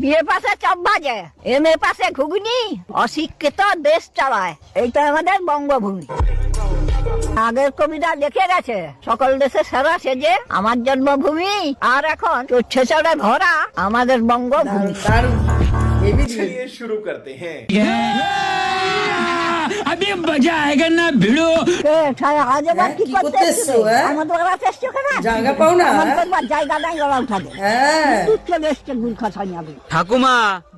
বিয়ে পাশে চপ ভাজে, এমএ পাশে ঘুগনি, অশিক্ষিত দেশ চালায়, এইটা আমাদের বঙ্গভূমি। আগের কবিতা লিখে গেছে, সকল দেশে সেরা সেজে আমার জন্মভূমি, আর এখন ছেচড়ে ভরা আমাদের বঙ্গভূমি। चलिए शुरू करते हैं। अभी मजा आएगा ना भिड़ो। আজ আবার কি করতে এসছো? আমাদের বাড়িতে এসছো কেন? জায়গা পাও না? আমাদের বাড়িতে জায়গা নাই, গলা উঠাবে। হ্যাঁ তুই চলে এসছে গুলখা ছানি আগে। ঠাকুমা,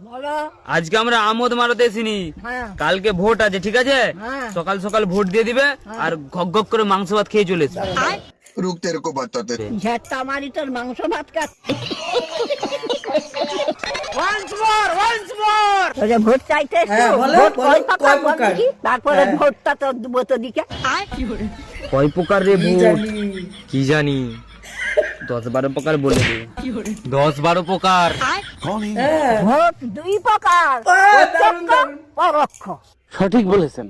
বলো। আজকে আমরা আমোদ মারাতে এসিনি, হ্যাঁ। কালকে ভোট আছে, ঠিক আছে? হ্যাঁ। সকাল সকাল ভোট দিয়ে দিবে আর ঘক ঘক করে মাংস ভাত খেয়ে চলেছে। रुक तेरे को बताते ঝেটটা মারি তোর মাংস ভাত কাট। তোরে ভোট চাইতে এসছো? হ্যাঁ, বলো, ভোট বলো, কয় প্রকার কয় বল প্রকার? দেখি? তারপরে হ্যাঁ। ভোটটা তো দেবো তো দিকে। কয় প্রকার রে কি ভোট? জানি। কি জানি, 10-12 প্রকার বলে দে। 10-12 প্রকার। হ্যাঁ ভোট দুই প্রকার, দারুণ, প্রত্যক্ষ, দারুণ। পরোক্ষ। সঠিক বলেছেন।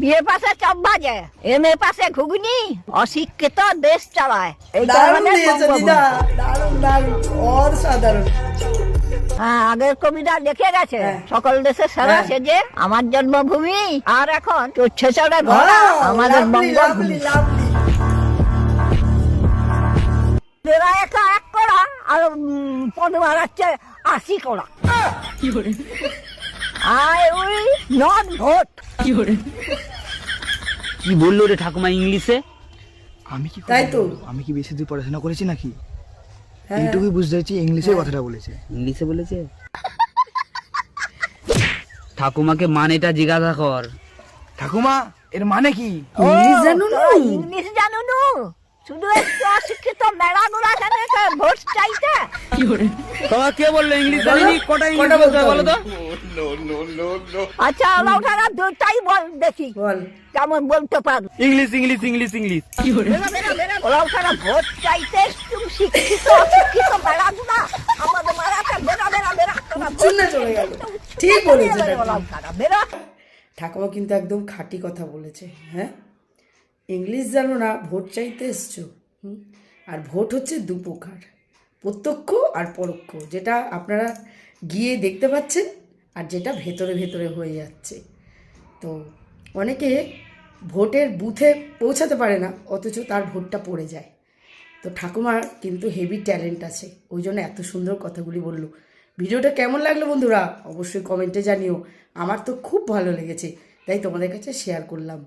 বিয়ে পাশে চপ ভাজে, এমএ পাশে ঘুগনি, অশিক্ষিত দেশ চালায়, এইটা দারুণ আমাদের দিয়েছো বঙ্গভূমি। দিদা, দারুণ দারুণ, অসাধারণ। হ্যাঁ, আগের কবিতা লিখে গেছে, হ্যাঁ। সকল দেশে সেরা হ্যাঁ। সেজে আমার জন্মভূমি, আর এখন ছেচড়ে ভরা আমাদের লাভলি, বঙ্গভূমি। Lovely, lovely. এরা একা এক করা আর পনেরো হচ্ছে 80 করা। I will not vote. কি বললো রে ঠাকুমা ইংলিশে? আমি কি তাই তো। আমি কি বেশি দূর পড়াশোনা করেছি নাকি? হ্যাঁ। এইটুকুই বুঝতে পারছি ইংলিশে কথাটা বলেছে। ইংলিশে বলেছে? ঠাকুমাকে মানেটা জিজ্ঞাসা কর। ঠাকুমা, এর মানে কি? ইংলিশ জানো না? তোরা ইংলিশ জানো না? শুধু একটু অশিক্ষিত মেলাগুলা জানে তো ভোট চাইতে। তোমার কে বললো ইংলিশ জানিনি? কটা ইংলিশ কটা বলতে বলতে হয় বলো তো? আচ্ছা আলাউঠারা দুটাই বল দেখি বল। কেমন বলতে পারো। English English English English. আলাউঠারা ভোট চাইতে তুমি শিক্ষিত অশিক্ষিত মেলাগুলা আমাদের মারাতে বেরা বেরা বেরা তোরা ভোট শুনে চলে গেল। ঠিক বলেছে চাইতে ঠাকুমা। আলাউঠারা বেরা। ঠাকুমা কিন্তু একদম খাঁটি কথা বলেছে। হ্যাঁ, ইংলিশ জানো না, ভোট চাইতে এসছো। আর ভোট হচ্ছে দু প্রকার, প্রত্যক্ষ আর পরোক্ষ, যেটা আপনারা গিয়ে দেখতে পাচ্ছেন আর যেটা ভেতরে ভেতরে হয়ে যাচ্ছে। তো অনেকে ভোটের বুথে পৌঁছাতে পারে না, অথচ তার ভোটটা পড়ে যায়। তো ঠাকুমার কিন্তু হেভি ট্যালেন্ট আছে, ওই জন্য এত সুন্দর কথাগুলি বললো। ভিডিওটা কেমন লাগলো বন্ধুরা অবশ্যই কমেন্টে জানিও। আমার তো খুব ভালো লেগেছে, তাই তোমাদের কাছে শেয়ার করলাম।